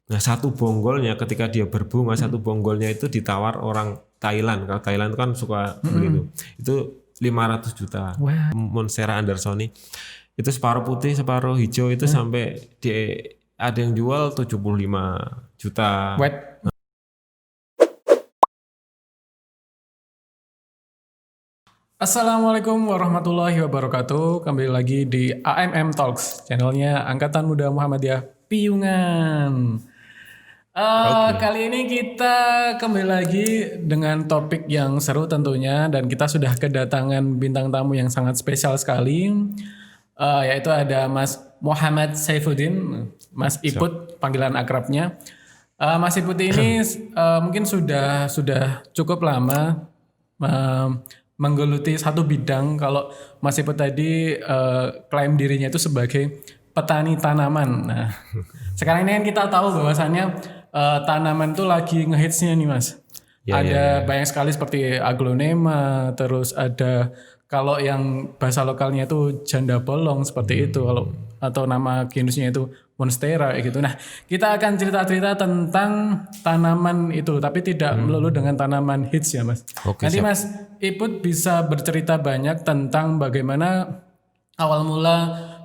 Nah satu bonggolnya ketika dia berbunga, satu bonggolnya itu ditawar orang Thailand. Kalau Thailand itu kan suka beli itu 500 juta. Wah. Monstera andersoni itu separuh putih separuh hijau itu sampai ada yang jual 75 juta. Wet. Assalamualaikum warahmatullahi wabarakatuh. Kembali lagi di AMM Talks, channelnya Angkatan Muda Muhammadiyah Piungan. Kali ini kita kembali lagi dengan topik yang seru tentunya, dan kita sudah kedatangan bintang tamu yang sangat spesial sekali, yaitu ada Mas Muhammad Saifuddin, Mas Iput panggilan akrabnya. Mas Iput ini mungkin sudah cukup lama menggeluti satu bidang. Kalau Mas Iput tadi klaim dirinya itu sebagai petani tanaman. Nah, sekarang ini kan kita tahu bahwasannya tanaman itu lagi ngehitsnya nih Mas. Ada banyak sekali seperti aglonema, terus ada kalau yang bahasa lokalnya itu janda bolong seperti itu, kalau atau nama genusnya itu monstera gitu. Nah, kita akan cerita-cerita tentang tanaman itu, tapi tidak melulu dengan tanaman hits ya Mas. Nanti Mas Iput bisa bercerita banyak tentang bagaimana awal mula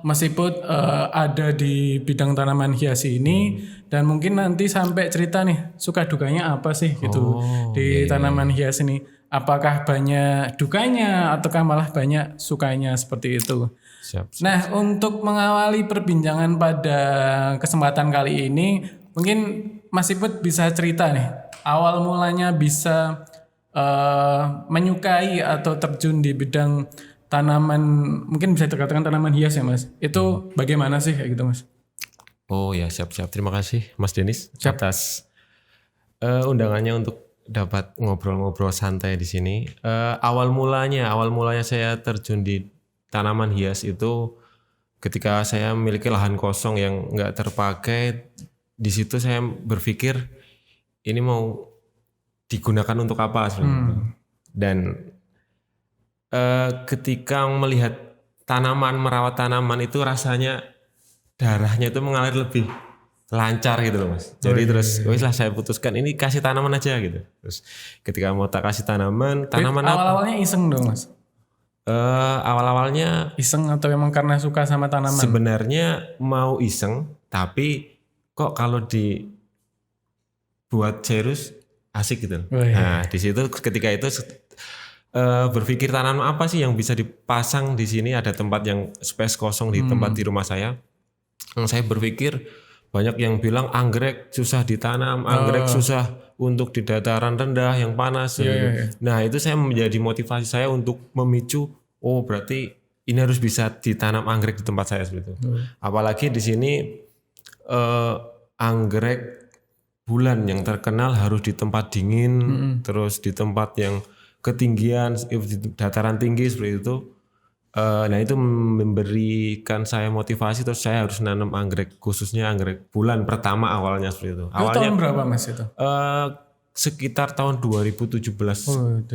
Mas Iput ada di bidang tanaman hias ini, dan mungkin nanti sampai cerita nih suka dukanya apa sih gitu di tanaman hias ini. Apakah banyak dukanya ataukah malah banyak sukanya seperti itu. Siap. Nah, untuk mengawali perbincangan pada kesempatan kali ini, mungkin Mas Iput bisa cerita nih awal mulanya bisa menyukai atau terjun di bidang tanaman, mungkin bisa dikatakan tanaman hias ya Mas. Itu bagaimana sih kayak gitu Mas? Oh ya, siap-siap. Terima kasih Mas Denis atas undangannya untuk dapat ngobrol-ngobrol santai di sini. Awal mulanya saya terjun di tanaman hias itu ketika saya memiliki lahan kosong yang nggak terpakai. Di situ saya berpikir ini mau digunakan untuk apa sebenarnya. Dan ketika melihat merawat tanaman itu rasanya darahnya itu mengalir lebih lancar gitu loh Mas. Jadi terus wis lah saya putuskan ini kasih tanaman aja gitu. Terus ketika mau tak kasih tanaman apa? Awal-awalnya iseng dong Mas? Awal-awalnya iseng atau memang karena suka sama tanaman? Sebenarnya mau iseng, tapi kok kalau dibuat serius asik gitu. Nah di situ ketika itu berpikir tanaman apa sih yang bisa dipasang di sini, ada tempat yang space kosong di tempat di rumah saya. Saya berpikir banyak yang bilang anggrek susah ditanam, anggrek susah untuk di dataran rendah yang panas. Nah itu saya menjadi motivasi saya untuk memicu, oh berarti ini harus bisa ditanam anggrek di tempat saya seperti itu. Apalagi di sini anggrek bulan yang terkenal harus di tempat dingin, terus di tempat yang ketinggian, di dataran tinggi seperti itu. Nah itu memberikan saya motivasi, terus saya harus nanam anggrek, khususnya anggrek bulan pertama awalnya seperti itu. Awalnya tahun berapa Mas itu? Sekitar tahun 2017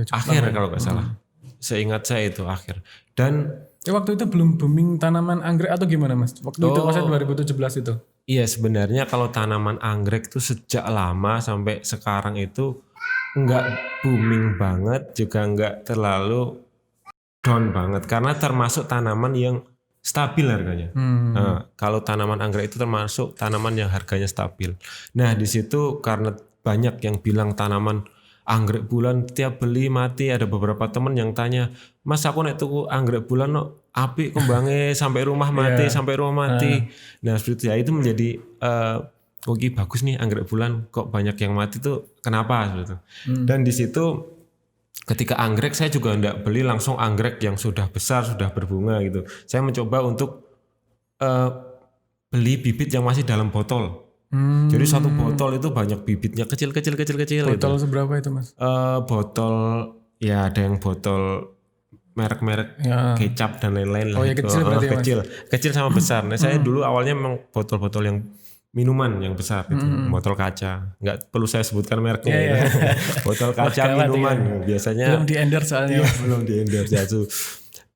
akhir kalau nggak salah. Seingat saya itu akhir. Dan waktu itu belum booming tanaman anggrek atau gimana Mas? Waktu itu maksudnya 2017 itu? Iya sebenarnya kalau tanaman anggrek itu sejak lama sampai sekarang itu nggak booming banget, juga nggak terlalu down banget, karena termasuk tanaman yang stabil harganya. Nah, kalau tanaman anggrek itu termasuk tanaman yang harganya stabil. Nah di situ karena banyak yang bilang tanaman anggrek bulan tiap beli mati, ada beberapa temen yang tanya, Mas aku nek tuku anggrek bulan no apik kembangnya sampai rumah mati, sampai rumah mati. Nah seperti itu menjadi oke bagus nih anggrek bulan kok banyak yang mati tuh kenapa gitu. Dan di situ ketika anggrek saya juga enggak beli langsung anggrek yang sudah besar, sudah berbunga gitu. Saya mencoba untuk beli bibit yang masih dalam botol. Jadi satu botol itu banyak bibitnya kecil. Botol gitu. Seberapa itu Mas? Botol ya ada yang botol merek-merek kecap dan lain-lain lah. Oh ya kecil berarti kecil sama besar. Nah saya dulu awalnya memang botol-botol yang minuman yang besar gitu, botol kaca. Nggak perlu saya sebutkan mereknya. Botol kaca minuman biasanya. Belum di endorse soalnya. Belum di endorse ya.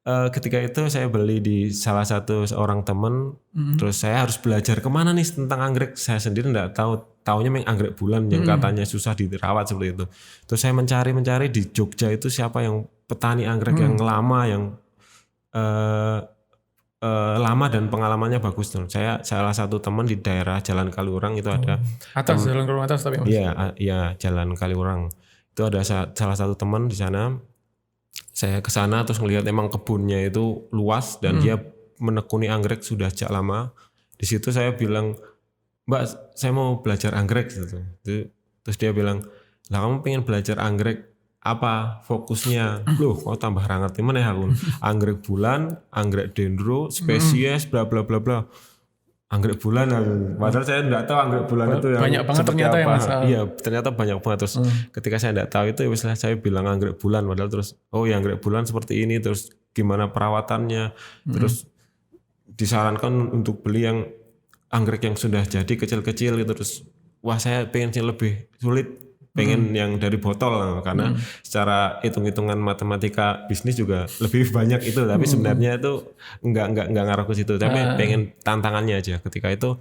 Ketika itu saya beli di salah satu seorang teman, terus saya harus belajar kemana nih tentang anggrek. Saya sendiri nggak tahu taunya memang anggrek bulan yang katanya susah dirawat seperti itu. Terus saya mencari di Jogja itu siapa yang petani anggrek yang lama, yang lama dan pengalamannya bagus. Saya salah satu teman di daerah Jalan Kaliurang itu ada Atas jalan ke rumah atas tapi Mas. Iya, Jalan Kaliurang. Itu ada salah satu teman di sana. Saya ke sana terus ngelihat emang kebunnya itu luas dan dia menekuni anggrek sudah sejak lama. Di situ saya bilang, "Mbak, saya mau belajar anggrek," gitu. Terus dia bilang, "Lah kamu pengen belajar anggrek apa fokusnya?" Loh, kok tambah ra ngerti meneh aku. Anggrek bulan, anggrek dendro, spesies bla bla bla bla. Anggrek bulan, padahal saya enggak tahu anggrek bulan itu yang banyak banget seperti ternyata apa. ya, Mas. Iya, ternyata banyak banget. Terus ketika saya enggak tahu itu, saya bilang anggrek bulan, padahal terus ya anggrek bulan seperti ini, terus gimana perawatannya, terus disarankan untuk beli yang anggrek yang sudah jadi kecil-kecil gitu. Terus wah, saya pengen sih lebih sulit, pengen yang dari botol karena secara hitung-hitungan matematika bisnis juga lebih banyak itu, tapi sebenarnya itu enggak ngaruh ke situ, tapi pengen tantangannya aja ketika itu.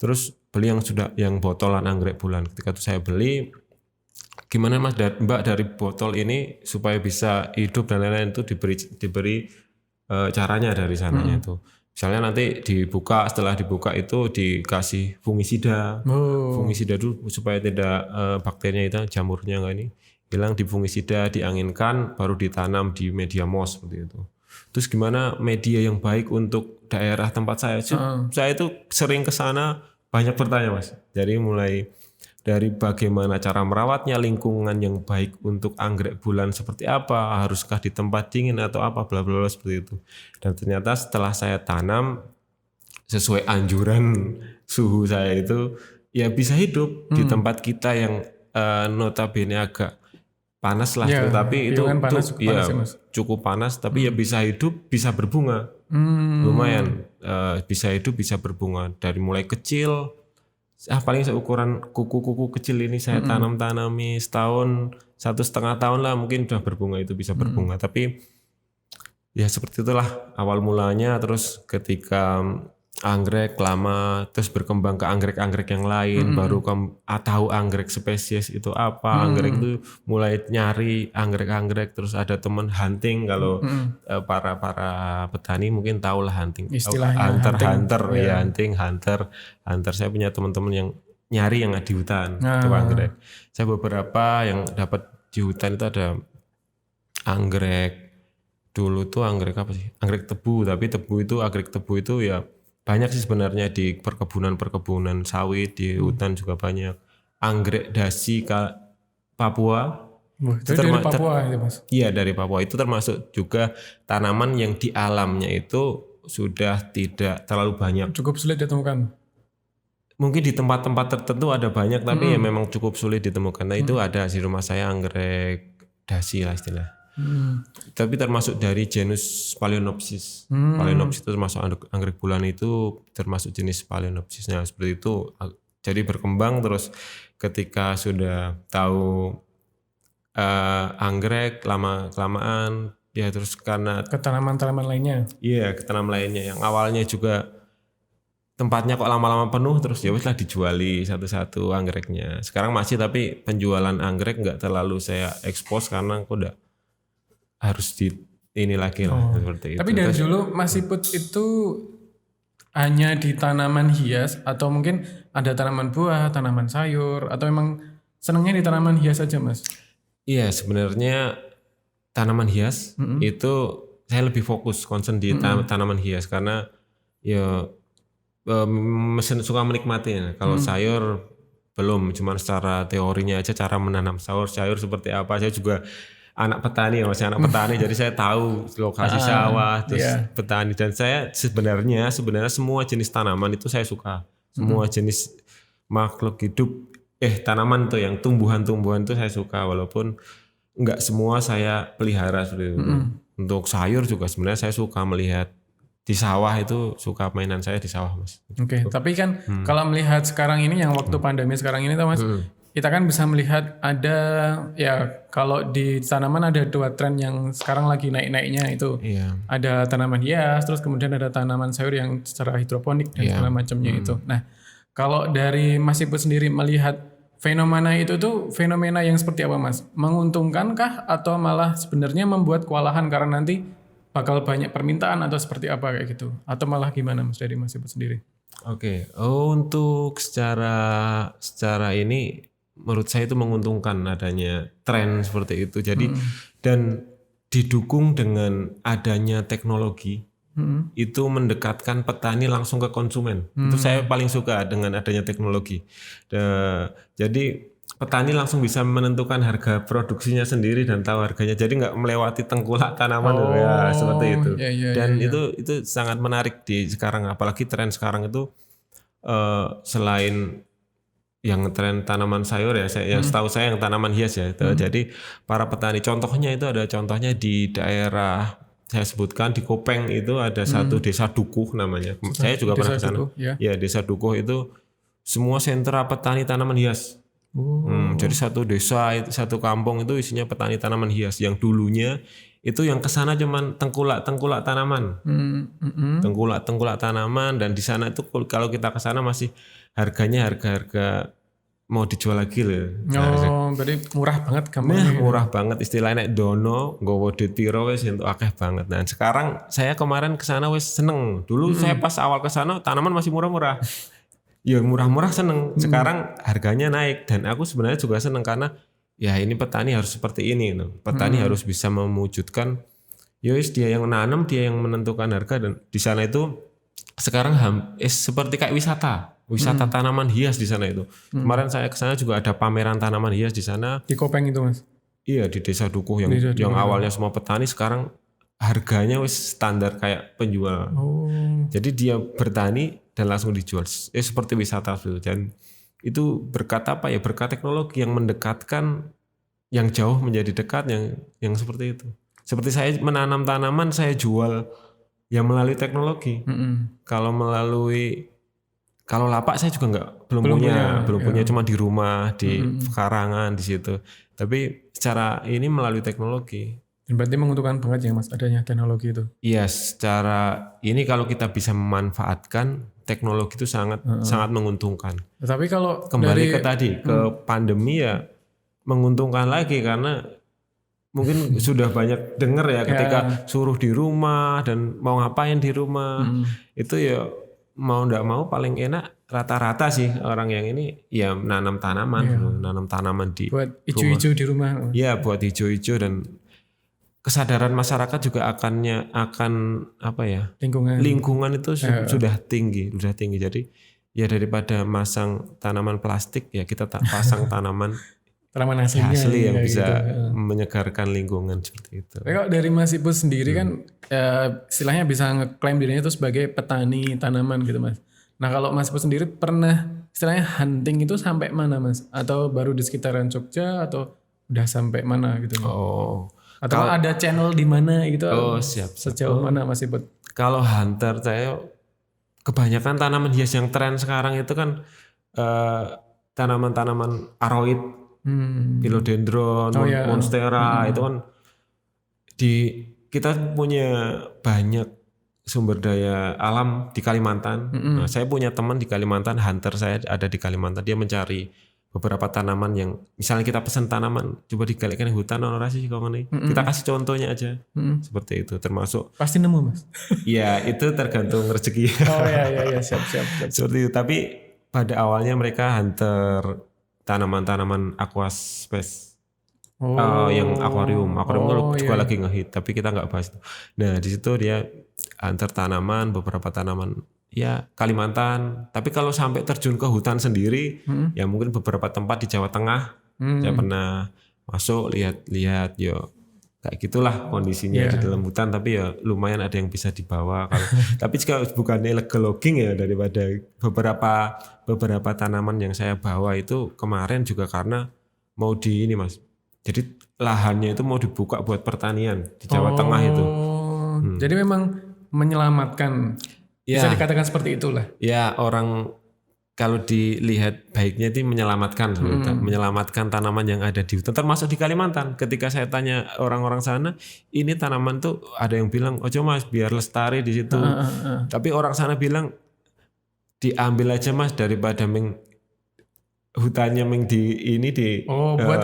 Terus beli yang sudah yang botolan anggrek bulan. Ketika itu saya beli, gimana Mas Mbak dari botol ini supaya bisa hidup dan lain-lain itu diberi caranya dari sananya itu. Misalnya nanti setelah dibuka itu dikasih fungisida. Fungisida dulu supaya tidak bakterinya itu, jamurnya enggak ini hilang, di fungisida, dianginkan, baru ditanam di media moss seperti itu. Terus gimana media yang baik untuk daerah tempat saya? Saya itu sering ke sana banyak bertanya Mas. Jadi mulai dari bagaimana cara merawatnya, lingkungan yang baik untuk anggrek bulan seperti apa, haruskah di tempat dingin atau apa, bla bla bla seperti itu. Dan ternyata setelah saya tanam sesuai anjuran suhu saya itu, ya bisa hidup di tempat kita yang notabene agak panas lah, tetapi itu panas, ya, Mas. cukup panas, tapi ya bisa hidup, bisa berbunga, lumayan, bisa hidup, bisa berbunga dari mulai kecil. Paling seukuran kuku-kuku kecil ini saya tanami setahun, 1,5 tahun lah mungkin udah berbunga, itu bisa berbunga. Tapi ya seperti itulah awal mulanya. Terus ketika anggrek lama, terus berkembang ke anggrek-anggrek yang lain, baru tahu anggrek spesies itu apa. Anggrek itu mulai nyari anggrek-anggrek, terus ada teman hunting. Kalau para petani mungkin tahu lah hunting, istilahnya hunter. Saya punya teman-teman yang nyari yang di hutan itu anggrek. Saya beberapa yang dapat di hutan itu ada anggrek, dulu tuh anggrek apa sih, anggrek tebu. Tapi anggrek tebu itu ya banyak sih sebenarnya di perkebunan sawit, di hutan juga banyak. Anggrek dasi Papua. Itu dari Papua itu Mas? Iya, dari Papua. Itu termasuk juga tanaman yang di alamnya itu sudah tidak terlalu banyak. Cukup sulit ditemukan. Mungkin di tempat-tempat tertentu ada banyak, tapi ya memang cukup sulit ditemukan. Nah itu ada di rumah saya anggrek dasi lah istilah. Tapi termasuk dari genus Phalaenopsis. Phalaenopsis itu termasuk anggrek bulan, itu termasuk jenis Phalaenopsis. Nah seperti itu, jadi berkembang terus ketika sudah tahu anggrek lama-kelamaan ya, terus karena ke tanaman-tanaman lainnya. Iya, ke tanaman lainnya yang awalnya juga tempatnya kok lama-lama penuh, terus ya wis lah dijuali satu-satu anggreknya. Sekarang masih, tapi penjualan anggrek nggak terlalu saya expose karena aku udah harus di ini lagi lah seperti itu. Tapi dari dulu Mas Iput itu hanya di tanaman hias atau mungkin ada tanaman buah, tanaman sayur, atau emang senangnya di tanaman hias aja Mas? Iya, sebenarnya tanaman hias itu saya lebih fokus concern di tanaman hias karena ya mesin suka menikmati. Kalau sayur belum, cuman secara teorinya aja cara menanam sayur seperti apa. Saya juga anak petani ya, masih anak petani, jadi saya tahu lokasi sawah, terus petani. Dan saya sebenarnya semua jenis tanaman itu saya suka. Semua jenis makhluk hidup, tanaman tuh yang tumbuhan-tumbuhan itu saya suka, walaupun enggak semua saya pelihara seperti itu. Untuk sayur juga sebenarnya saya suka melihat di sawah, itu suka mainan saya di sawah Mas. Oke. Tapi kan kalau melihat sekarang ini yang waktu pandemi sekarang ini tuh Mas, kita kan bisa melihat ada ya, kalau di tanaman ada 2 tren yang sekarang lagi naik-naiknya itu. Ada tanaman hias, terus kemudian ada tanaman sayur yang secara hidroponik dan segala macamnya itu. Nah, Kalau dari Mas Iput sendiri melihat fenomena itu tuh fenomena yang seperti apa Mas? Menguntungkankah atau malah sebenarnya membuat kewalahan karena nanti bakal banyak permintaan atau seperti apa kayak gitu? Atau malah gimana Mas dari Mas Iput sendiri? Oke, untuk secara ini menurut saya itu menguntungkan adanya tren seperti itu. Jadi dan didukung dengan adanya teknologi itu mendekatkan petani langsung ke konsumen. Itu saya paling suka dengan adanya teknologi. Jadi petani langsung bisa menentukan harga produksinya sendiri dan tahu harganya. Jadi nggak melewati tengkulak tanaman ya seperti itu. Iya. Dan itu sangat menarik di sekarang, apalagi tren sekarang itu selain yang tren tanaman sayur ya, yang setahu saya yang tanaman hias ya. Jadi para petani contohnya itu ada contohnya di daerah saya sebutkan di Kopeng itu ada satu desa Dukuh namanya. Saya juga pernah ke sana. Dukuh, ya. Ya, desa Dukuh itu semua sentra petani tanaman hias. Jadi satu desa, satu kampung itu isinya petani tanaman hias yang dulunya itu yang kesana cuman tengkulak tanaman, tengkulak tanaman, dan di sana itu kalau kita kesana masih harganya harga mau dijual lagi loh. Oh, berarti murah banget gampangnya. Murah banget istilahnya dono, nggowo duit piro wis entuk akeh banget. Nah, sekarang saya kemarin kesana wis seneng. Dulu saya pas awal kesana tanaman masih murah-murah. Ya murah-murah seneng. Sekarang harganya naik dan aku sebenarnya juga seneng karena ya ini petani harus seperti ini. Petani harus bisa mewujudkan ya wis dia yang nanam, dia yang menentukan harga, dan di sana itu sekarang seperti kayak wisata tanaman hias di sana itu. Kemarin saya ke sana juga ada pameran tanaman hias di sana. Di Kopeng itu Mas. Iya, di Desa Dukuh yang awalnya semua petani sekarang harganya wis standar kayak penjual. Jadi dia bertani dan langsung dijual. Seperti wisata itu. Dan itu berkat apa ya? Berkat teknologi yang mendekatkan yang jauh menjadi dekat, yang seperti itu. Seperti saya menanam tanaman, saya jual ya melalui teknologi. Kalau lapak saya juga belum punya cuma di rumah, di pekarangan di situ. Tapi secara ini melalui teknologi. Dan berarti menguntungkan banget ya Mas adanya teknologi itu. Iya, secara ini kalau kita bisa memanfaatkan teknologi itu sangat menguntungkan. Tapi kalau kembali ke tadi ke pandemi ya menguntungkan lagi karena mungkin sudah banyak dengar ya ketika suruh di rumah dan mau ngapain di rumah itu ya mau ndak mau paling enak rata-rata sih orang yang ini ya nanam tanaman di buat hijau-hijau di rumah. Ya buat hijau-hijau, dan kesadaran masyarakat juga akan apa ya lingkungan itu sudah tinggi. Jadi ya daripada masang tanaman plastik ya kita pasang tanaman asli yang bisa menyegarkan lingkungan seperti itu. Kalau dari Mas Iput sendiri kan istilahnya bisa ngeklaim dirinya itu sebagai petani tanaman gitu Mas. Nah kalau Mas Iput sendiri pernah istilahnya hunting itu sampai mana Mas? Atau baru di sekitaran Jogja atau udah sampai mana gitu? Atau ada channel di mana gitu? Siap. Sejauh mana Mas Iput? Kalau hunter saya kebanyakan tanaman hias yang tren sekarang itu kan tanaman-tanaman aroid, philodendron, monstera itu kan kita punya banyak sumber daya alam di Kalimantan. Nah, saya punya teman di Kalimantan, hunter saya ada di Kalimantan, dia mencari beberapa tanaman yang misalnya kita pesan tanaman coba digalakkan hutan ora sih kok ngene. Kita kasih contohnya aja. Seperti itu termasuk pasti nemu Mas. Ya, itu tergantung rezeki. Iya siap. Seperti itu, tapi pada awalnya mereka hunter tanaman-tanaman aquaspace. Yang akuarium itu juga lagi ngehit, tapi kita nggak bahas itu. Nah, di situ dia hunter beberapa tanaman ya Kalimantan, tapi kalau sampai terjun ke hutan sendiri ya mungkin beberapa tempat di Jawa Tengah saya pernah masuk lihat yo kayak gitulah kondisinya di dalam hutan, tapi ya lumayan ada yang bisa dibawa kalau tapi jika bukan illegal logging ya, daripada beberapa tanaman yang saya bawa itu kemarin juga karena mau di ini Mas, jadi lahannya itu mau dibuka buat pertanian di Jawa Tengah itu. Jadi memang menyelamatkan. Bisa dikatakan seperti itulah. Ya, orang kalau dilihat baiknya itu menyelamatkan tanaman yang ada di hutan, termasuk di Kalimantan. Ketika saya tanya orang-orang sana, ini tanaman tuh ada yang bilang, "Ojo Mas, biar lestari di situ." Tapi orang sana bilang diambil aja Mas daripada hutannya buat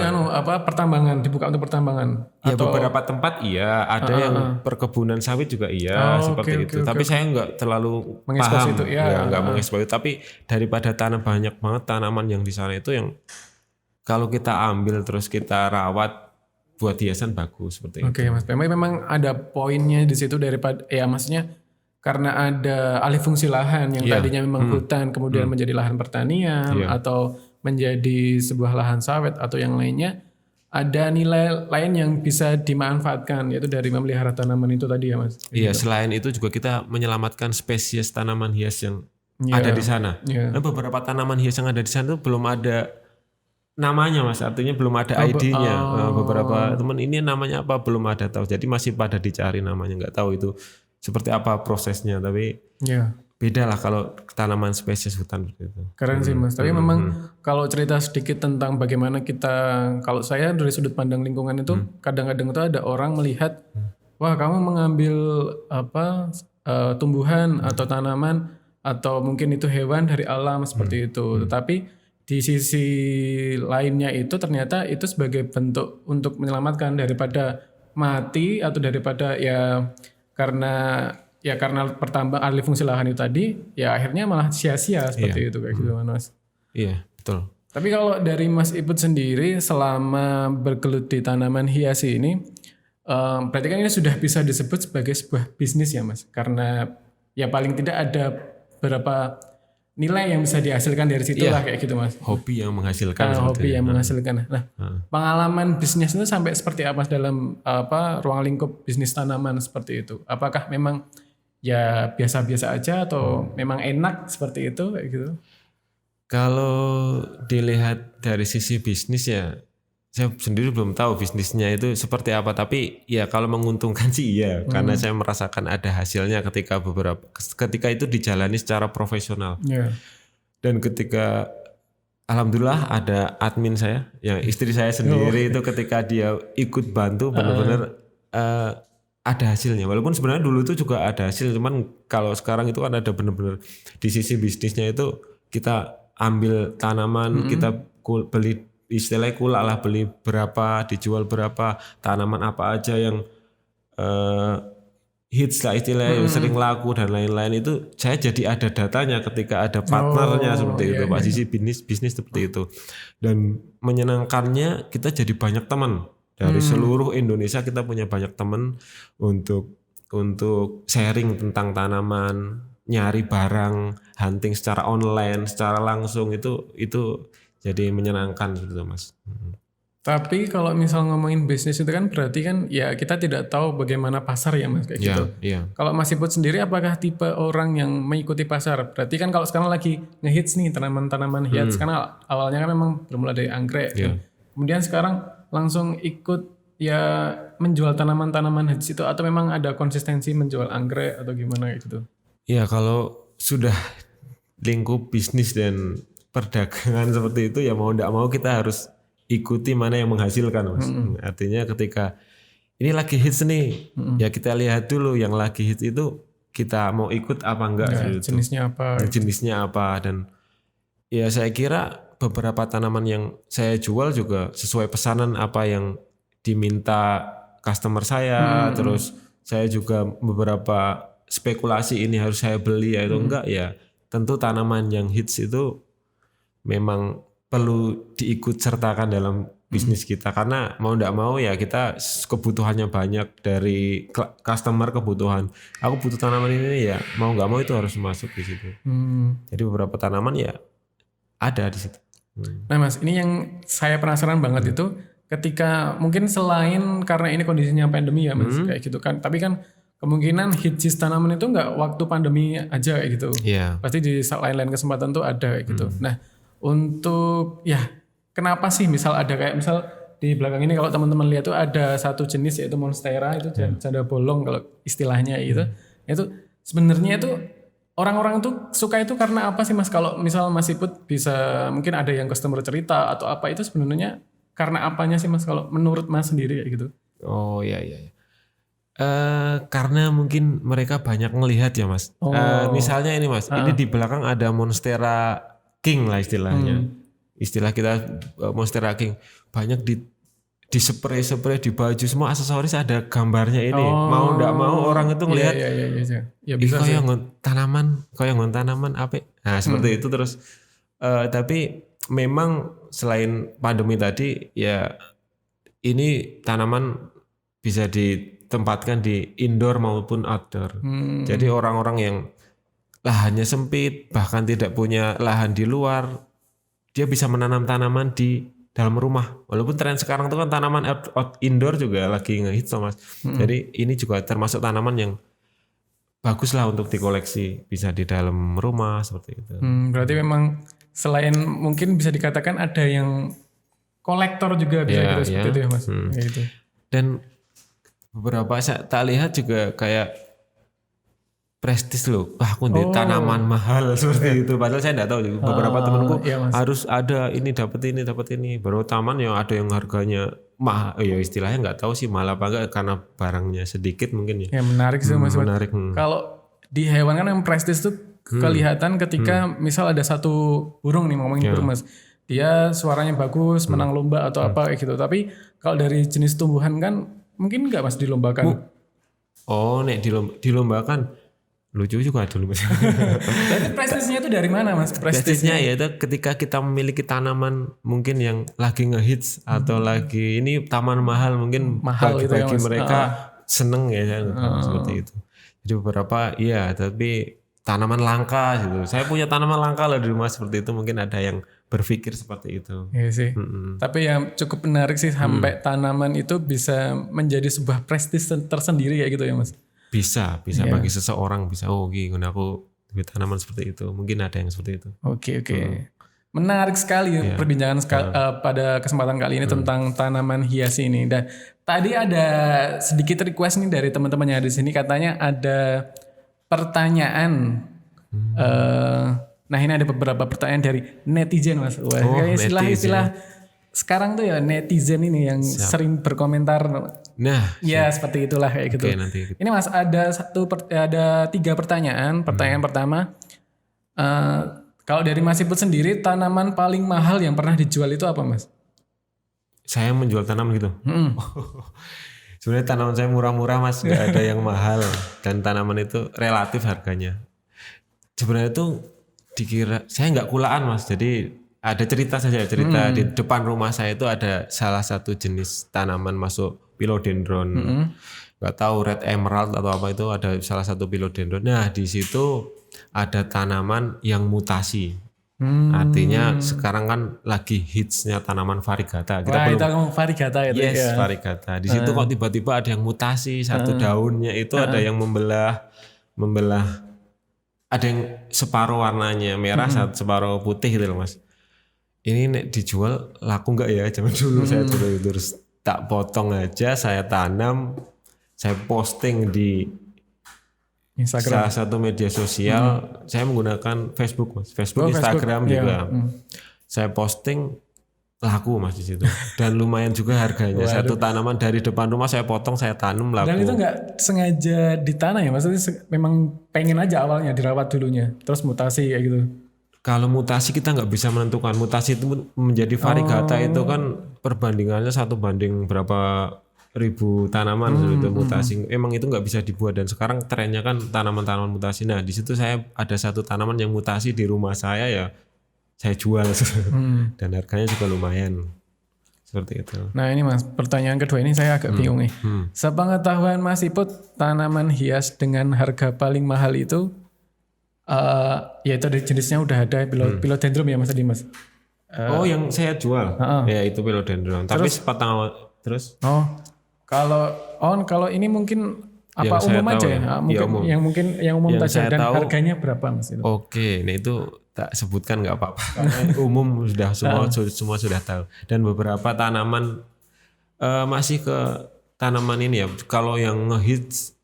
pertambangan, dibuka untuk pertambangan ya beberapa tempat iya, ada yang perkebunan sawit juga iya seperti itu. Tapi saya nggak terlalu mengekspos paham, itu ya. nggak mengekspos itu. Tapi daripada tanam banyak banget tanaman yang di sana itu yang kalau kita ambil terus kita rawat buat hiasan bagus seperti itu. Oke Mas, memang ada poinnya di situ daripada ya maksudnya karena ada alih fungsi lahan yang tadinya memang hutan kemudian menjadi lahan pertanian atau menjadi sebuah lahan sawit atau yang lainnya, ada nilai lain yang bisa dimanfaatkan yaitu dari memelihara tanaman itu tadi ya Mas. Iya, selain itu juga kita menyelamatkan spesies tanaman hias yang ada di sana. Nah, beberapa tanaman hias yang ada di sana itu belum ada namanya Mas, artinya belum ada ID-nya. Beberapa teman ini namanya apa belum ada tahu. Jadi masih pada dicari namanya, nggak tahu itu seperti apa prosesnya, tapi beda lah kalau tanaman spesies hutan gitu. Keren sih Mas. Tapi memang kalau cerita sedikit tentang bagaimana kita, kalau saya dari sudut pandang lingkungan itu kadang-kadang itu ada orang melihat, wah kamu mengambil tumbuhan atau tanaman atau mungkin itu hewan dari alam seperti itu. Tetapi di sisi lainnya itu ternyata itu sebagai bentuk untuk menyelamatkan daripada mati atau daripada karena alih fungsi lahan itu tadi ya akhirnya malah sia-sia seperti itu kayak gitu Mas. Iya, betul. Tapi kalau dari Mas Iput sendiri selama bergelut di tanaman hias ini berarti kan ini sudah bisa disebut sebagai sebuah bisnis ya Mas, karena ya paling tidak ada beberapa nilai yang bisa dihasilkan dari situ lah kayak gitu Mas. Hobi yang menghasilkan. Hobi yang menghasilkan. Nah, pengalaman bisnis itu sampai seperti apa dalam ruang lingkup bisnis tanaman seperti itu? Apakah memang ya biasa-biasa aja atau memang enak seperti itu kayak gitu? Kalau dilihat dari sisi bisnis ya, saya sendiri belum tahu bisnisnya itu seperti apa. Tapi ya kalau menguntungkan sih iya, karena saya merasakan ada hasilnya ketika itu dijalani secara profesional. Dan ketika alhamdulillah ada admin saya, yang istri saya sendiri itu ketika dia ikut bantu benar-benar ada hasilnya. Walaupun sebenarnya dulu itu juga ada hasil, cuman kalau sekarang itu kan ada benar-benar di sisi bisnisnya itu kita ambil tanaman, kita beli istilahnya kulak lah, beli berapa, dijual berapa, tanaman apa aja yang hits lah istilahnya, yang sering laku dan lain-lain itu saya jadi ada datanya ketika ada partnernya seperti itu, Pak. Sisi bisnis seperti itu. Dan menyenangkannya kita jadi banyak teman dari seluruh Indonesia, kita punya banyak teman untuk sharing tentang tanaman, nyari barang, hunting secara online, secara langsung itu jadi menyenangkan gitu Mas. Tapi kalau misal ngomongin bisnis itu kan berarti kan ya kita tidak tahu bagaimana pasar ya Mas kayak gitu. Kalau Mas Iput sendiri apakah tipe orang yang mengikuti pasar? Berarti kan kalau sekarang lagi ngehits nih tanaman-tanaman hias, karena awalnya kan memang bermula dari anggrek. Kemudian sekarang langsung ikut ya menjual tanaman-tanaman hits itu, atau memang ada konsistensi menjual anggrek atau gimana gitu? Ya kalau sudah lingkup bisnis dan perdagangan seperti itu ya mau tidak mau kita harus ikuti mana yang menghasilkan Mas. Artinya ketika ini lagi hits nih, ya kita lihat dulu yang lagi hits itu kita mau ikut apa enggak gitu. Jenisnya apa dan ya saya kira beberapa tanaman yang saya jual juga sesuai pesanan apa yang diminta customer saya. Terus saya juga beberapa spekulasi ini harus saya beli atau enggak, ya tentu tanaman yang hits itu memang perlu diikut sertakan dalam bisnis kita, karena mau enggak mau ya kita kebutuhannya banyak dari customer, kebutuhan aku butuh tanaman ini ya mau enggak mau itu harus masuk di situ. Jadi beberapa tanaman ya ada di situ. Nah Mas, ini yang saya penasaran banget itu ketika mungkin selain karena ini kondisinya pandemi ya Mas kayak gitu kan, tapi kan kemungkinan hits tanaman itu nggak waktu pandemi aja kayak gitu. Pasti di lain-lain kesempatan tuh ada kayak gitu. Nah untuk ya kenapa sih misal ada kayak misal di belakang ini kalau teman-teman lihat tuh ada satu jenis yaitu monstera, itu janda bolong kalau istilahnya gitu. Itu sebenarnya itu orang-orang tuh suka itu karena apa sih Mas? Kalau misal Mas Iput bisa mungkin ada yang customer cerita atau apa, itu sebenarnya karena apanya sih Mas kalau menurut Mas sendiri kayak gitu? Oh iya. Karena mungkin mereka banyak ngelihat ya mas. Oh. Misalnya ini mas, ini di belakang ada Monstera King lah istilahnya. Istilah kita Monstera King. Banyak di spray di baju semua aksesoris ada gambarnya ini. Mau ndak mau orang itu ngelihat. Iya. Ya Ih, bisa kok sih. yang tanaman apa? Nah seperti itu terus. Tapi memang selain pandemi tadi ya ini tanaman bisa ditempatkan di indoor maupun outdoor. Jadi orang-orang yang lahannya sempit bahkan tidak punya lahan di luar, dia bisa menanam tanaman di dalam rumah. Walaupun tren sekarang itu kan tanaman indoor juga lagi ngehits Mas. Jadi ini juga termasuk tanaman yang bagus lah untuk dikoleksi, bisa di dalam rumah seperti itu. Berarti memang selain mungkin bisa dikatakan ada yang kolektor juga bisa gitu seperti itu ya mas. Kayak gitu. Dan beberapa saya tak lihat juga kayak prestis loh. Wah, aku tanaman mahal seperti itu. Padahal saya enggak tahu juga. Beberapa temanku harus ada ini dapat ini. Baru taman yang ada yang harganya mahal. Ya istilahnya enggak tahu sih mahal apa enggak karena barangnya sedikit mungkin ya. Ya menarik sih mas. Menarik. Kalau di hewan kan yang prestis tuh kelihatan ketika misal ada satu burung nih ngomongin burung mas. Dia suaranya bagus, menang lomba atau apa kayak gitu. Tapi kalau dari jenis tumbuhan kan mungkin enggak mas dilombakan. Oh, nek dilombakan lucu juga dulu mas. Tapi prestisnya itu dari mana mas? Prestisnya ya itu ketika kita memiliki tanaman mungkin yang lagi ngehits atau lagi ini taman mahal mungkin mahal bagi itu ya, mereka seneng ya seperti itu. Jadi beberapa iya tapi tanaman langka gitu. Saya punya tanaman langka lah di rumah seperti itu mungkin ada yang berpikir seperti itu. Iya sih. Tapi yang cukup menarik sih sampai tanaman itu bisa menjadi sebuah prestis tersendiri kayak gitu ya mas. Bisa bagi seseorang bisa gini aku tanaman seperti itu mungkin ada yang seperti itu. Oke. Menarik sekali perbincangan pada kesempatan kali ini tentang tanaman hias ini. Dan tadi ada sedikit request nih dari teman-teman yang ada di sini katanya ada pertanyaan. Nah ini ada beberapa pertanyaan dari netizen mas. Wah, istilah sekarang tuh ya netizen ini yang sering berkomentar. Nah, ya seperti itulah kayak gitu. Nanti. Ini mas ada 3 pertanyaan. Pertanyaan pertama, kalau dari Mas Iput sendiri tanaman paling mahal yang pernah dijual itu apa mas? Saya menjual tanaman gitu. Sebenarnya tanaman saya murah-murah mas, nggak ada yang mahal dan tanaman itu relatif harganya. Sebenarnya itu dikira saya nggak kulaan mas, jadi ada cerita di depan rumah saya itu ada salah satu jenis tanaman masuk philodendron, nggak tahu red emerald atau apa itu ada salah satu philodendron. Nah di situ ada tanaman yang mutasi. Artinya sekarang kan lagi hitsnya tanaman varigata. Kita varigata itu. Yes, varigata. Di situ kok tiba-tiba ada yang mutasi satu daunnya itu ada yang membelah. Ada yang separuh warnanya merah, separuh putih gitu loh mas. Ini nek dijual laku nggak ya? Zaman dulu saya terus tak potong aja, saya tanam, saya posting di Instagram. Salah satu media sosial. Saya menggunakan Facebook mas, Instagram juga. Saya posting laku mas di situ dan lumayan juga harganya. Satu tanaman dari depan rumah saya potong, saya tanam laku. Dan itu nggak sengaja ditanam ya, maksudnya memang pengen aja awalnya dirawat dulunya, terus mutasi kayak gitu. Kalau mutasi kita nggak bisa menentukan. Mutasi itu menjadi varigata itu kan perbandingannya 1 banding berapa ribu tanaman itu mutasi. Emang itu nggak bisa dibuat dan sekarang trennya kan tanaman-tanaman mutasi. Nah di situ saya ada satu tanaman yang mutasi di rumah saya ya. Saya jual dan harganya juga lumayan seperti itu. Nah ini mas, pertanyaan kedua ini saya agak bingung nih. Sepengetahuan Mas Iput, tanaman hias dengan harga paling mahal itu, yaitu dari jenisnya udah ada philodendron ya mas tadi mas. Yang saya jual, ya itu philodendron. Tapi terus? Kalau ini mungkin apa umum aja ya? Umum. Yang umum saja dan harganya berapa mas itu? Oke, nah itu tak sebutkan nggak apa-apa karena umum sudah semua sudah tahu. Dan beberapa tanaman masih ke tanaman ini ya. Kalau yang ngehits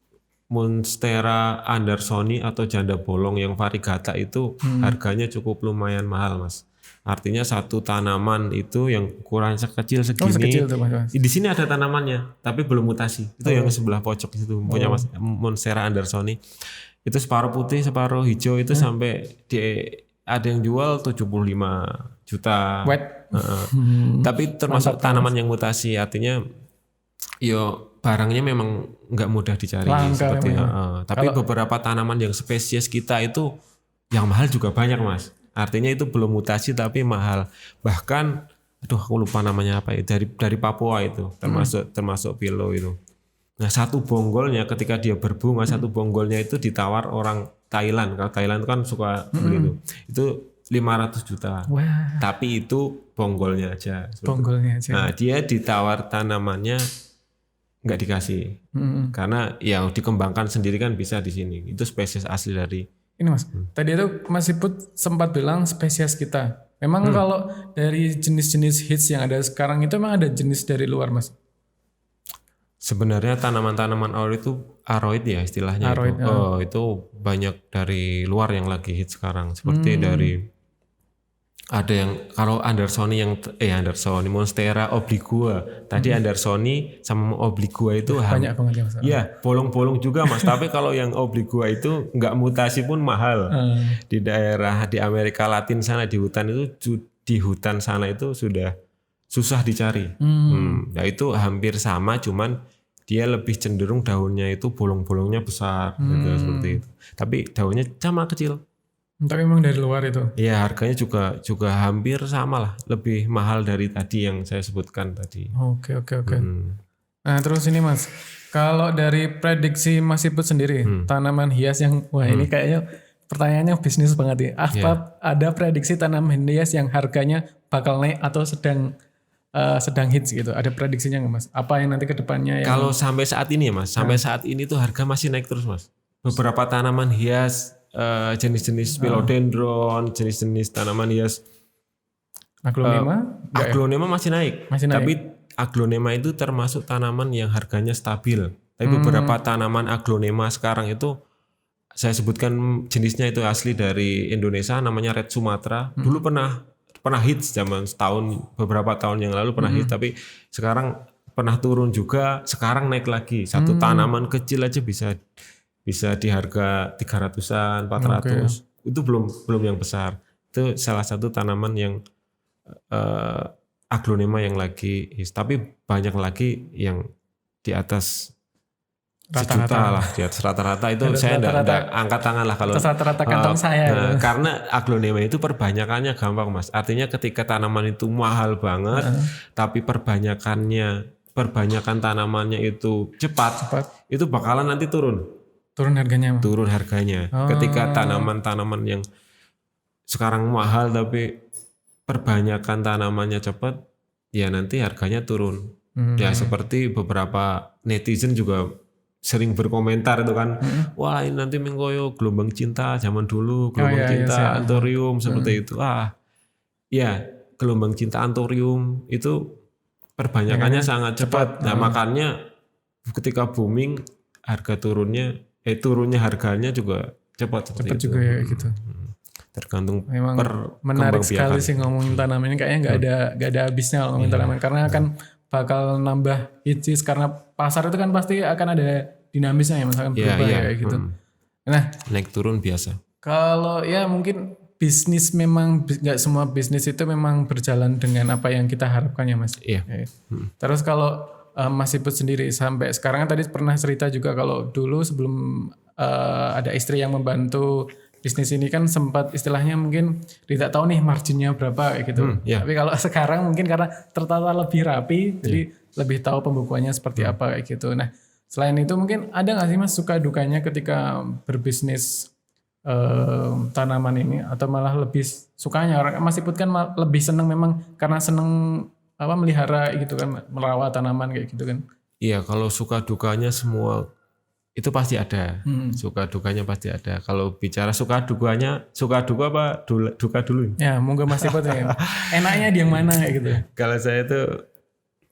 Monstera andersoni atau janda bolong yang varigata itu harganya cukup lumayan mahal mas. Artinya satu tanaman itu yang ukuran sekecil Oh, segini. sekecil tuh Mas. Di sini ada tanamannya, tapi belum mutasi. Itu yang sebelah pojok itu punya Mas Monstera andersoni. Itu separuh putih, separuh hijau itu sampai ada yang jual 75 juta. Wet. Tapi termasuk tanaman yang mutasi, artinya yo barangnya memang nggak mudah dicari Langka seperti memang. tapi beberapa tanaman yang spesies kita itu yang mahal juga banyak Mas. Artinya itu belum mutasi tapi mahal. Bahkan aduh aku lupa namanya apa ya, dari Papua itu termasuk pilo itu. Nah, satu bonggolnya ketika dia berbunga, satu bonggolnya itu ditawar orang Thailand. Kalau Thailand kan suka beli itu. Itu 500 juta. Wah, Tapi itu bonggolnya aja. bonggolnya aja. Nah, dia ditawar tanamannya nggak dikasih. Karena ya dikembangkan sendiri kan bisa di sini. Itu spesies asli dari. Ini Mas, tadi itu Mas Iput sempat bilang spesies kita. Memang kalau dari jenis-jenis hits yang ada sekarang itu memang ada jenis dari luar Mas? Sebenarnya tanaman-tanaman aroid ya istilahnya Aroid, itu. Itu banyak dari luar yang lagi hit sekarang. Seperti dari ada yang kalau Andersoni Monstera obligua. Tadi Andersoni sama obligua itu Banyak banget ya Mas. ya bolong-bolong juga Mas. Tapi kalau yang obligua itu nggak mutasi pun mahal. Di daerah di Amerika Latin sana di hutan sana itu sudah susah dicari. Ya itu hampir sama, cuman dia lebih cenderung daunnya itu bolong-bolongnya besar gitu, seperti itu. Tapi daunnya sama kecil. Tapi memang dari luar itu. Ya harganya juga hampir sama lah, lebih mahal dari tadi yang saya sebutkan tadi. Oke. Nah terus ini Mas, kalau dari prediksi Mas Iput sendiri, tanaman hias yang, wah ini kayaknya pertanyaannya bisnis banget ya. Apa ada prediksi tanaman hias yang harganya bakal naik atau sedang hits gitu? Ada prediksinya nggak Mas? Apa yang nanti kedepannya yang... Kalau sampai saat ini ya Mas, sampai saat ini tuh harga masih naik terus Mas. Beberapa tanaman hias, jenis-jenis philodendron, jenis-jenis tanaman hias aglonema masih naik. Tapi aglonema itu termasuk tanaman yang harganya stabil. Tapi beberapa tanaman aglonema sekarang itu saya sebutkan jenisnya itu asli dari Indonesia, namanya Red Sumatra. Dulu pernah hits zaman beberapa tahun yang lalu pernah hits, tapi sekarang pernah turun juga, sekarang naik lagi. Satu tanaman kecil aja bisa di harga 300-an, 400. Itu belum yang besar. Itu salah satu tanaman yang aglonema yang lagi hits. Tapi banyak lagi yang di atas sejuta lah, di atas rata-rata itu saya enggak angkat tangan lah kalau rata-rata kantong saya. Karena aglonema itu perbanyakannya gampang Mas. Artinya ketika tanaman itu mahal banget, tapi perbanyakan tanamannya itu cepat, itu bakalan nanti turun harganya. Ketika tanaman-tanaman yang sekarang mahal tapi perbanyakan tanamannya cepat, ya nanti harganya turun. Ya seperti beberapa netizen juga sering berkomentar itu kan, wah ini nanti mengkoyo gelombang cinta zaman dulu, gelombang cinta anthurium seperti itu. Ya gelombang cinta anthurium itu perbanyakannya sangat cepat. Nah makanya ketika booming turunnya harganya juga cepat seperti itu. Juga ya gitu. Tergantung memang menarik sekali sih ngomongin tanaman ini, kayaknya nggak ada habisnya kalau ngomongin tanaman, karena akan bakal nambah hits karena pasar itu kan pasti akan ada dinamisnya ya, misalkan berubah ya gitu. Nah naik turun biasa. Kalau ya mungkin bisnis memang nggak semua bisnis itu memang berjalan dengan apa yang kita harapkan ya Mas. Iya. Terus kalau Mas Iput sendiri sampai sekarang kan tadi pernah cerita juga kalau dulu sebelum ada istri yang membantu bisnis ini kan sempat istilahnya mungkin tidak tahu nih marginnya berapa kayak gitu. Tapi kalau sekarang mungkin karena tertata lebih rapi, jadi lebih tahu pembukuannya seperti apa kayak gitu. Nah selain itu mungkin ada nggak sih Mas suka dukanya ketika berbisnis tanaman ini, atau malah lebih sukanya? Mas Iput kan lebih seneng memang karena seneng melihara gitu kan, merawat tanaman kayak gitu kan. Iya, kalau suka dukanya semua itu pasti ada. Suka dukanya pasti ada. Kalau bicara suka duka apa duka dulu? Ya, monggo Mas Iput ya. Enaknya di yang mana kayak gitu? Kalau saya itu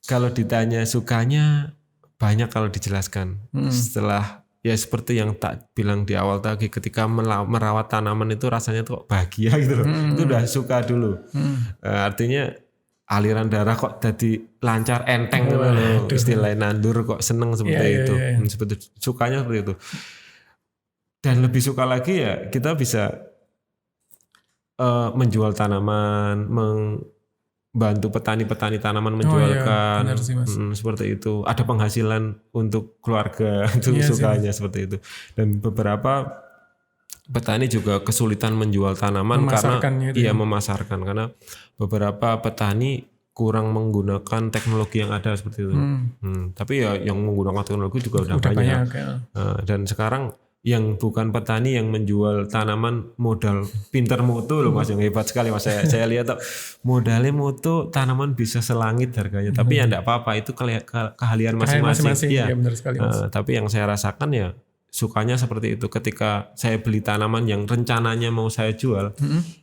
kalau ditanya sukanya banyak kalau dijelaskan. Setelah ya seperti yang tak bilang di awal tadi, ketika merawat tanaman itu rasanya tuh kok bahagia gitu loh. Itu udah suka dulu. Artinya aliran darah kok jadi lancar, enteng gitu loh. Istilahnya nandur kok seneng seperti itu. Seperti sukanya seperti itu. Dan lebih suka lagi ya kita bisa menjual tanaman, bantu petani-petani tanaman menjualkan, benar sih, Mas. seperti itu. Ada penghasilan untuk keluarga, itu sukanya seperti itu. Dan beberapa petani juga kesulitan menjual tanaman karena memasarkan, karena beberapa petani kurang menggunakan teknologi yang ada seperti itu. Tapi ya yang menggunakan teknologi juga udah banyak. Dan sekarang yang bukan petani yang menjual tanaman modal pinter mutu loh Mas, yang hebat sekali Mas. Saya lihat modalnya mutu, tanaman bisa selangit harganya. Tapi ya enggak apa-apa, itu keahlian masing-masing. Ya, benar sekali, Mas. Tapi yang saya rasakan ya sukanya seperti itu. Ketika saya beli tanaman yang rencananya mau saya jual,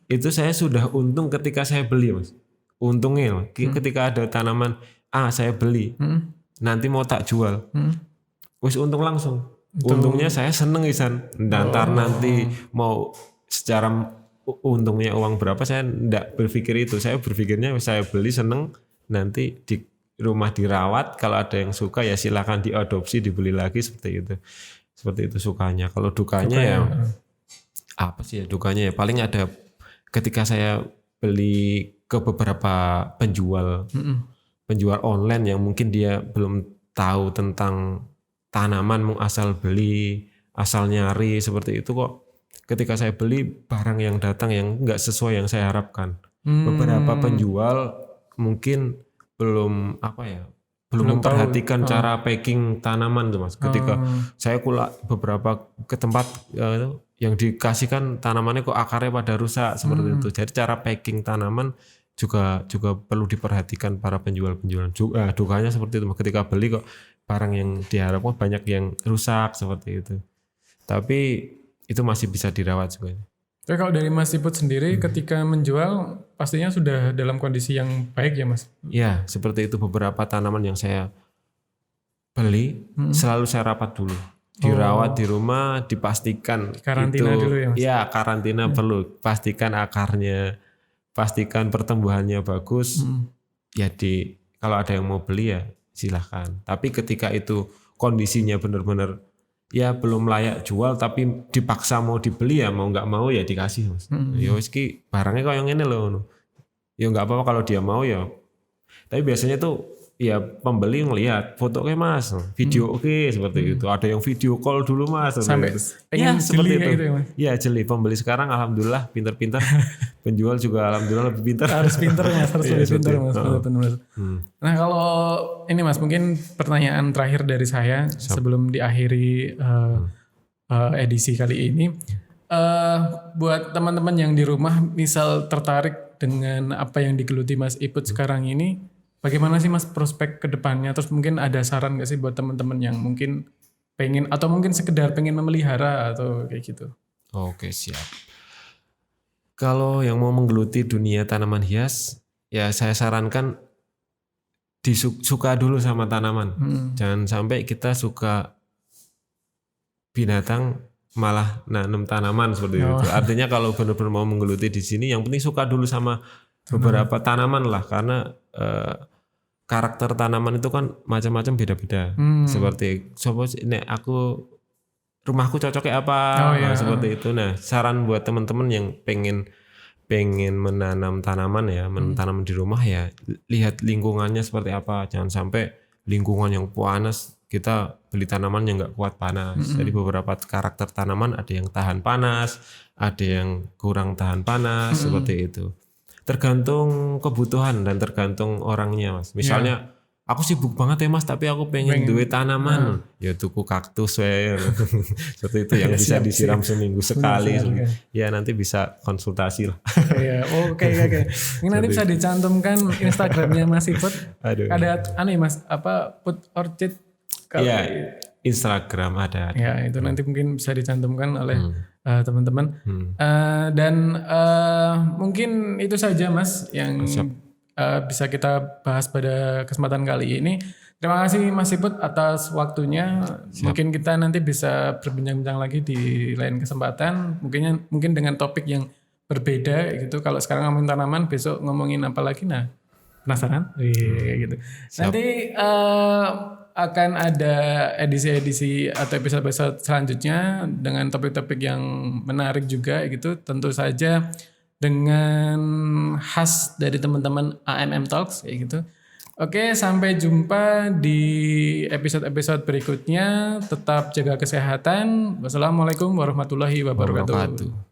itu saya sudah untung ketika saya beli Mas. Untungnya ketika ada tanaman saya beli, nanti mau tak jual, wis untung langsung. Untungnya saya seneng Isan. Dan nanti mau secara untungnya uang berapa saya enggak berpikir itu. Saya berpikirnya saya beli seneng, nanti di rumah dirawat, kalau ada yang suka ya silakan diadopsi, dibeli lagi, seperti itu. Seperti itu sukanya. Kalau dukanya ya apa sih ya dukanya ya, paling ada ketika saya beli ke beberapa penjual online yang mungkin dia belum tahu tentang tanaman, asal beli, asal nyari, seperti itu kok. Ketika saya beli barang yang datang yang enggak sesuai yang saya harapkan. Beberapa penjual mungkin belum memperhatikan cara packing tanaman tuh Mas. Ketika saya beberapa ke tempat yang dikasihkan tanamannya kok akarnya pada rusak seperti itu. Jadi cara packing tanaman juga perlu diperhatikan para penjual-penjual. Dukanya seperti itu. Ketika beli kok barang yang diharapkan banyak yang rusak seperti itu. Tapi itu masih bisa dirawat sebenarnya. Tapi kalau dari Mas Iput sendiri ketika menjual pastinya sudah dalam kondisi yang baik ya Mas? Ya, seperti itu. Beberapa tanaman yang saya beli selalu saya rawat dulu. Dirawat di rumah, dipastikan karantina dulu ya Mas? Ya, karantina perlu. Pastikan akarnya, pastikan pertumbuhannya bagus. Ya kalau ada yang mau beli ya silahkan. Tapi ketika itu kondisinya benar-benar ya belum layak jual tapi dipaksa mau dibeli ya mau nggak mau ya dikasih Mas. Ya wis ki barangnya kok yang ini loh. Ya nggak apa-apa kalau dia mau ya. Tapi biasanya tuh ya pembeli ngelihat foto oke Mas, video oke seperti itu. Ada yang video call dulu Mas. Sampai pengen seperti itu. Gitu ya, Mas? Ya jeli. Pembeli sekarang alhamdulillah pintar-pintar. Penjual juga alhamdulillah lebih pintar. Harus pintar Mas, harus lebih pintar Mas. Benar. Nah kalau ini Mas mungkin pertanyaan terakhir dari saya sebelum diakhiri edisi kali ini. Buat teman-teman yang di rumah misal tertarik dengan apa yang digeluti Mas Iput sekarang ini, bagaimana sih Mas prospek ke depannya? Terus mungkin ada saran gak sih buat teman-teman yang mungkin pengen atau mungkin sekedar pengen memelihara atau kayak gitu? Oke, siap. Kalau yang mau menggeluti dunia tanaman hias, ya saya sarankan suka dulu sama tanaman. Jangan sampai kita suka binatang malah nanam tanaman seperti itu. Artinya kalau benar-benar mau menggeluti di sini, yang penting suka dulu sama beberapa tanaman lah, karena karakter tanaman itu kan macam-macam beda-beda. Seperti rumahku cocoknya apa, seperti itu. Nah, saran buat teman-teman yang pengen menanam tanaman ya, menanam di rumah ya, lihat lingkungannya seperti apa. Jangan sampai lingkungan yang panas kita beli tanaman yang nggak kuat panas. Jadi beberapa karakter tanaman ada yang tahan panas, ada yang kurang tahan panas, seperti itu. Tergantung kebutuhan dan tergantung orangnya Mas. Misalnya aku sibuk banget ya Mas, tapi aku pengen duit tanaman, ya tuku kaktus seperti itu yang bisa disiram seminggu sekali. Ya nanti bisa konsultasi lah. Oke. Ini nanti bisa dicantumkan Instagramnya Mas Iput. Ada Mas Put Orchid. Iya, Instagram ada. Ya itu nanti mungkin bisa dicantumkan oleh teman-teman. Dan mungkin itu saja Mas yang bisa kita bahas pada kesempatan kali ini. Terima kasih Mas Iput atas waktunya. Mungkin kita nanti bisa berbincang-bincang lagi di lain kesempatan. Mungkin dengan topik yang berbeda gitu. Kalau sekarang ngomongin tanaman, besok ngomongin apa lagi? Nah, penasaran? Iya gitu. Nanti akan ada edisi-edisi atau episode-episode selanjutnya dengan topik-topik yang menarik juga gitu. Tentu saja dengan khas dari teman-teman AMM Talks kayak gitu. Oke, sampai jumpa di episode-episode berikutnya. Tetap jaga kesehatan. Wassalamualaikum warahmatullahi wabarakatuh.